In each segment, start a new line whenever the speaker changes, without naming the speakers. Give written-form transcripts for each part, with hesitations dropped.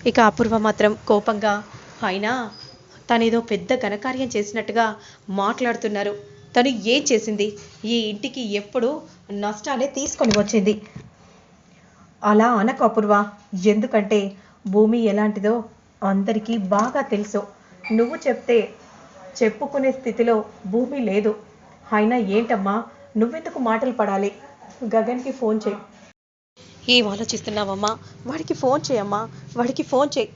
ఇక అపూర్వ మాత్రం కోపంగా అయినా తనేదో పెద్ద ఘనకార్యం చేసినట్టుగా మాట్లాడుతున్నారు. తను ఏం చేసింది? ఈ ఇంటికి ఎప్పుడు నష్టాలే తీసుకొని వచ్చింది. అలా అనకు అపూర్వ. ఎందుకంటే భూమి ఎలాంటిదో అందరికీ బాగా తెలుసు. నువ్వు చెప్తే చెప్పుకునే స్థితిలో భూమి లేదు. అయినా ఏంటమ్మా, నువ్వెందుకు మాటలు పడాలి? గగన్కి ఫోన్ చేయి. ఏం ఆలోచిస్తున్నావమ్మా? వాడికి ఫోన్ చేయమ్మా, వాడికి ఫోన్ చేయి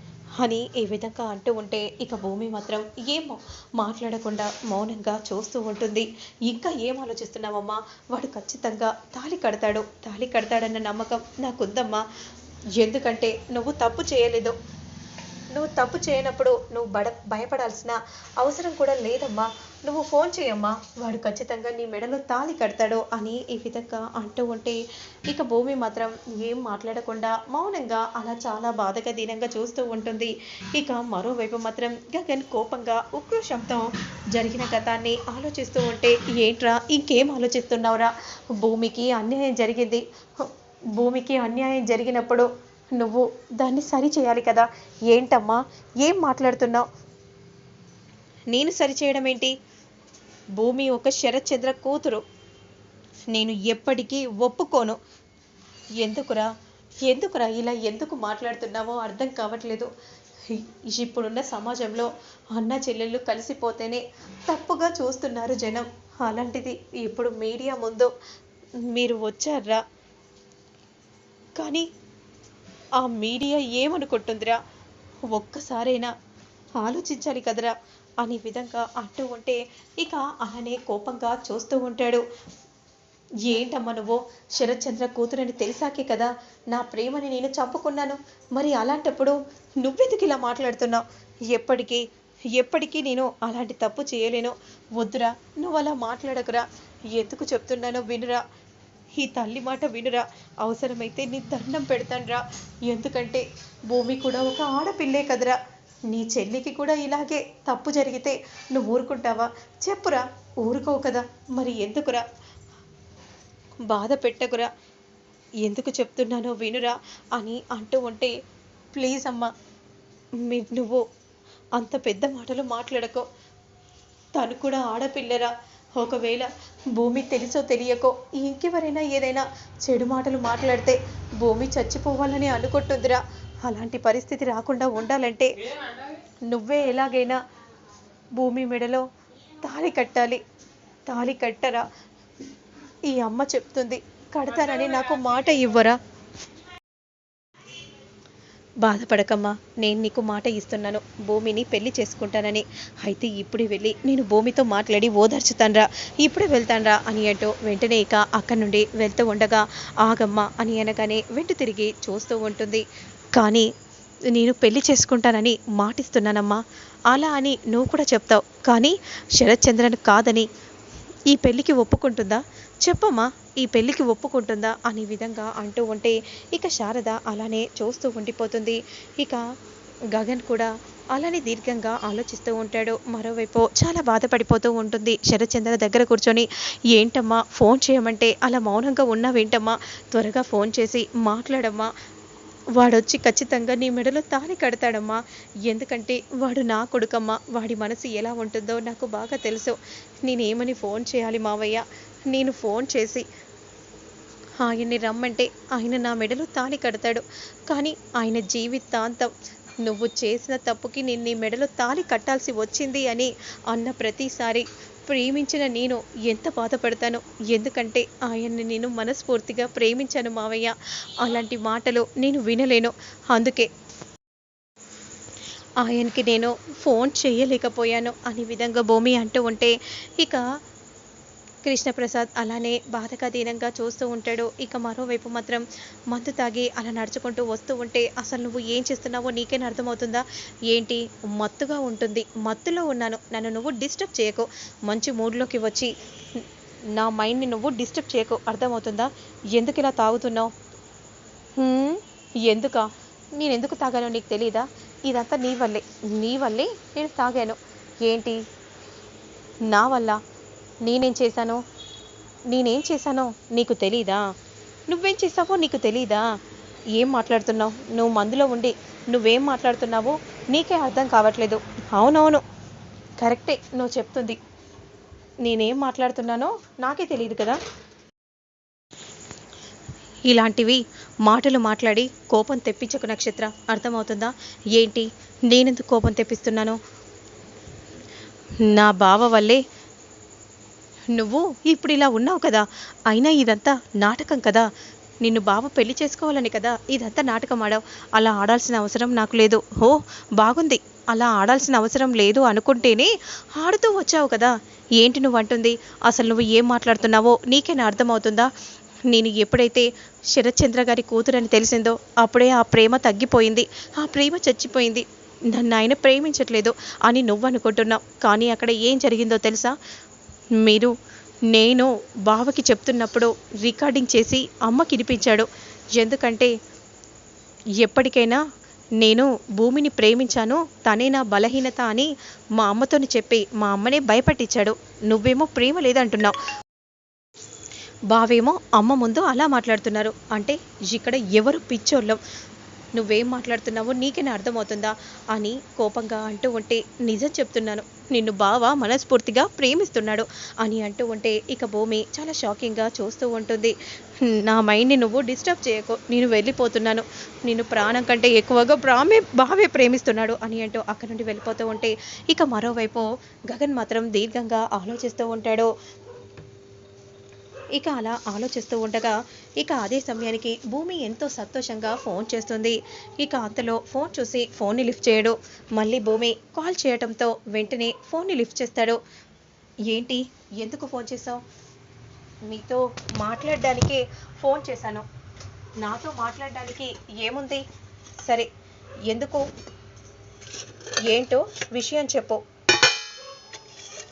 అని ఈ విధంగా అంటూ ఉంటే ఇక భూమి మాత్రం ఏమో మాట్లాడకుండా మౌనంగా చూస్తూ ఉంటుంది. ఇంకా ఏం ఆలోచిస్తున్నావమ్మా? వాడు ఖచ్చితంగా తాళి కడతాడన్న నమ్మకం నాకుందమ్మా. ఎందుకంటే నువ్వు తప్పు చేయలేదు. నువ్వు తప్పు చేయనప్పుడు నువ్వు భయపడాల్సిన అవసరం కూడా లేదమ్మా. నువ్వు ఫోన్ చేయమ్మా, వాడు ఖచ్చితంగా నీ మెడలో తాళి కడతాడు అని ఈ విధంగా అంటూ ఉంటే ఇక భూమి మాత్రం ఏం మాట్లాడకుండా మౌనంగా అలా చాలా బాధగా దీనంగా చూస్తూ ఉంటుంది. ఇక మరోవైపు మాత్రం గగన్ కోపంగా ఉక్రోషంతో జరిగిన గతాన్ని ఆలోచిస్తూ ఉంటే ఏంట్రా ఇంకేం ఆలోచిస్తున్నావురా? భూమికి అన్యాయం జరిగింది. భూమికి అన్యాయం జరిగినప్పుడు నువ్వు దాన్ని సరి చేయాలి కదా. ఏంటమ్మా ఏం మాట్లాడుతున్నావు? నేను సరిచేయడం ఏంటి? భూమి ఒక శరత్చంద్ర కూతురు. నేను ఎప్పటికీ ఒప్పుకోను. ఎందుకురా ఎందుకురా ఇలా ఎందుకు మాట్లాడుతున్నావో అర్థం కావట్లేదు. ఇప్పుడున్న సమాజంలో అన్న చెల్లెళ్ళు కలిసిపోతేనే తప్పుగా చూస్తున్నారు జనం. అలాంటిది ఇప్పుడు మీడియా ముందు మీరు వచ్చారా? కానీ ఆ మీడియా ఏమనుకుంటుందిరా? ఒక్కసారైనా ఆలోచించాలి కదరా అనే విధంగా అంటూ ఉంటే ఇక అలానే కోపంగా చూస్తూ ఉంటాడు. ఏంటమ్మా నువ్వు? శరత్చంద్ర కూతురని తెలిసాకే కదా నా ప్రేమని నేను చంపుకున్నాను. మరి అలాంటప్పుడు నువ్వెందుకు ఇలా మాట్లాడుతున్నావు? ఎప్పటికీ ఎప్పటికీ నేను అలాంటి తప్పు చేయలేను. వద్దురా, నువ్వు అలా మాట్లాడకురా. ఎందుకు చెప్తున్నానో వినురా. ఈ తల్లి మాట వినురా. అవసరమైతే నీ దండం పెడతానురా. ఎందుకంటే భూమి కూడా ఒక ఆడపిల్లే కదరా. నీ చెల్లికి కూడా ఇలాగే తప్పు జరిగితే నువ్వు ఊరుకుంటావా? చెప్పురా. ఊరుకోవు కదా. మరి ఎందుకురా? బాధ పెట్టకురా. ఎందుకు చెప్తున్నానో వినురా అని అంటూ ఉంటే ప్లీజ్ అమ్మా, నువ్వు అంత పెద్ద మాటలు మాట్లాడకో. తను కూడా ఆడపిల్లరా. ఒకవేళ భూమి తెలుసో తెలియకో ఇంకెవరైనా ఏదైనా చెడు మాటలు మాట్లాడితే భూమి చచ్చిపోవాలని అనుకుంటుందిరా. అలాంటి పరిస్థితి రాకుండా ఉండాలంటే నువ్వే ఎలాగైనా భూమి మెడలో తాళి కట్టాలి. తాళి కట్టరా. ఈ అమ్మ చెప్తుంది, కడతానని నాకు మాట ఇవ్వరా? బాధపడకమ్మా, నేను నీకు మాట ఇస్తున్నాను, భూమిని పెళ్లి చేసుకుంటానని. అయితే ఇప్పుడే వెళ్ళి నేను భూమితో మాట్లాడి ఓదార్చుతాన్రా. ఇప్పుడే వెళ్తాన్రా అని అంటూ వెంటనే ఇక అక్కడి నుండి వెళ్తూ ఉండగా ఆగమ్మా అని అనగానే వెంట తిరిగి చూస్తూ ఉంటుంది. కానీ నేను పెళ్లి చేసుకుంటానని మాటిస్తున్నానమ్మా. అలా అని నువ్వు కూడా చెప్తావు, కానీ శరత్చంద్రన్ కాదని ఈ పెళ్ళికి ఒప్పుకుంటుందా? చెప్పమ్మా, ఈ పెళ్ళికి ఒప్పుకుంటుందా అనే విధంగా అంటూ ఉంటే ఇక శారద అలానే చూస్తూ ఉండిపోతుంది. ఇక గగన్ కూడా అలానే దీర్ఘంగా ఆలోచిస్తూ ఉంటాడు. మరోవైపు చాలా బాధపడిపోతూ ఉంటుంది. శరత్చంద్ర దగ్గర కూర్చొని ఏంటమ్మా ఫోన్ చేయమంటే అలా మౌనంగా ఉన్నావేంటమ్మా? త్వరగా ఫోన్ చేసి మాట్లాడమ్మా. వాడొచ్చి ఖచ్చితంగా నీ మెడలో తాళి కడతాడమ్మా. ఎందుకంటే వాడు నా కొడుకమ్మా. వాడి మనసు ఎలా ఉంటుందో నాకు బాగా తెలుసు. నేనేమని ఫోన్ చేయాలి మావయ్య? నేను ఫోన్ చేసి ఆయన్ని రమ్మంటే ఆయన నా మెడలో తాళి కడతాడు. కానీ ఆయన జీవితాంతం నువ్వు చేసిన తప్పుకి నేను నీ మెడలో తాళి కట్టాల్సి వచ్చింది అని అన్న ప్రతిసారి ప్రేమించిన నేను ఎంత బాధపడతానో. ఎందుకంటే ఆయన్ని నేను మనస్ఫూర్తిగా ప్రేమించాను మావయ్య. అలాంటి మాటలు నేను వినలేను. అందుకే ఆయనకి నేను ఫోన్ చేయలేకపోయాను అనే విధంగా భూమి అంటూ ఉంటే ఇక కృష్ణప్రసాద్ అలానే బాధగా దీనంగా చూస్తూ ఉంటాడు. ఇక మరోవైపు మాత్రం మందు తాగి అలా నడుచుకుంటూ వస్తూ ఉంటే అసలు నువ్వు ఏం చేస్తున్నావో నీకేనా అర్థమవుతుందా? ఏంటి మత్తుగా ఉంటుంది, మత్తులో ఉన్నాను, నన్ను నువ్వు డిస్టర్బ్ చేయకు. మంచి మూడ్లోకి వచ్చి నా మైండ్ని నువ్వు డిస్టర్బ్ చేయకు, అర్థమవుతుందా? ఎందుకు ఇలా తాగుతున్నావు? ఎందుకా? నేను ఎందుకు తాగానో నీకు తెలీదా? ఇదంతా నీ వల్లే నేను తాగాను. ఏంటి నా వల్ల? నేనేం చేశానో నీకు తెలీదా? నువ్వేం చేసావో నీకు తెలీదా? ఏం మాట్లాడుతున్నావు? నువ్వు మందులో ఉండి నువ్వేం మాట్లాడుతున్నావో నీకే అర్థం కావట్లేదు. అవునవును, కరెక్టే నువ్వు చెప్తుంది. నేనేం మాట్లాడుతున్నానో నాకే తెలియదు కదా. ఇలాంటివి మాటలు మాట్లాడి కోపం తెప్పించకు నక్షత్ర, అర్థమవుతుందా? ఏంటి, నేనెందుకు కోపం తెప్పిస్తున్నాను? నా బావ వల్లే నువ్వు ఇప్పుడు ఇలా ఉన్నావు కదా. అయినా ఇదంతా నాటకం కదా. నిన్ను బావ పెళ్లి చేసుకోవాలని కదా ఇదంతా నాటకం ఆడావు. అలా ఆడాల్సిన అవసరం నాకు లేదు. ఓ, బాగుంది. అలా ఆడాల్సిన అవసరం లేదు అనుకుంటేనే ఆడుతూ వచ్చావు కదా. ఏంటి నువ్వు అంటుంది? అసలు నువ్వు ఏం మాట్లాడుతున్నావో నీకేనా అర్థమవుతుందా? నేను ఎప్పుడైతే శరత్చంద్ర గారి కూతురని తెలిసిందో అప్పుడే ఆ ప్రేమ తగ్గిపోయింది, ఆ ప్రేమ చచ్చిపోయింది. నన్ను ఆయన ప్రేమించట్లేదు అని నువ్వు అనుకుంటున్నావు. కానీ అక్కడ ఏం జరిగిందో తెలుసా? మీరు నేను బావకి చెప్తున్నప్పుడు రికార్డింగ్ చేసి అమ్మకి వినిపించాడు. ఎందుకంటే ఎప్పటికైనా నేను భూమిని ప్రేమించాను, తనే నా బలహీనత అని మా అమ్మతోని చెప్పి మా అమ్మనే భయపట్టించాడు. నువ్వేమో ప్రేమ లేదంటున్నావు, బావేమో అమ్మ ముందు అలా మాట్లాడుతున్నారు. అంటే ఇక్కడ ఎవరు పిచ్చోళ్ళం? నువ్వేం మాట్లాడుతున్నావో నీకేనా అర్థమవుతుందా అని కోపంగా అంటూ ఉంటే, నిజం చెప్తున్నాను, నిన్ను బావ మనస్ఫూర్తిగా ప్రేమిస్తున్నాడు అని అంటూ ఉంటే ఇక భూమి చాలా షాకింగ్గా చూస్తూ ఉంటుంది. నా మైండ్ని నువ్వు డిస్టర్బ్ చేయకు, నేను వెళ్ళిపోతున్నాను, నిన్ను ప్రాణం కంటే ఎక్కువగా బావే ప్రేమిస్తున్నాడు అని అంటూ అక్కడి నుండి వెళ్ళిపోతూ ఉంటే ఇక మరోవైపు గగన్ మాత్రం దీర్ఘంగా ఆలోచిస్తూ ఉంటాడు. ఇక అలా ఆలోచిస్తూ ఉండగా ఇక అదే సమయానికి భూమి ఎంతో సంతోషంగా ఫోన్ చేస్తుంది. ఇక అంతలో ఫోన్ చూసి ఫోన్ని లిఫ్ట్ చేయడు. మళ్ళీ భూమి కాల్ చేయడంతో వెంటనే ఫోన్ని లిఫ్ట్ చేస్తాడు. ఏంటి, ఎందుకు ఫోన్ చేసావు? మీతో మాట్లాడడానికే ఫోన్ చేశాను. నాతో మాట్లాడడానికి ఏముంది? సరే, ఎందుకు, ఏంటో విషయం చెప్పు.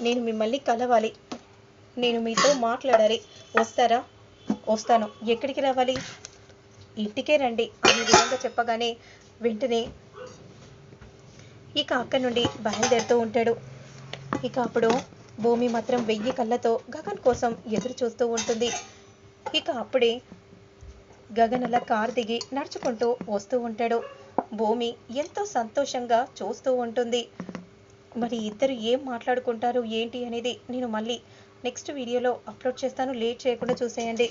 నేను మిమ్మల్ని కలవాలి, నేను మీతో మాట్లాడాలి. వస్తారా? వస్తాను. ఎక్కడికి రావాలి? ఇంటికే రండి అని విధంగా చెప్పగానే వెంటనే ఇక అక్కడి నుండి బయలుదేరుతూ ఉంటాడు. ఇక అప్పుడు భూమి మాత్రం 1000 కళ్ళతో గగన్ కోసం ఎదురు చూస్తూ ఉంటుంది. ఇక అప్పుడే గగన్ అలా కారు దిగి నడుచుకుంటూ వస్తూ ఉంటాడు. భూమి ఎంతో సంతోషంగా చూస్తూ ఉంటుంది. మరి ఇద్దరు ఏం మాట్లాడుకుంటారు ఏంటి అనేది నేను మళ్ళీ నెక్స్ట్ వీడియోలో అప్లోడ్ చేస్తాను. లేట్ చేయకుండా చూసేయండి.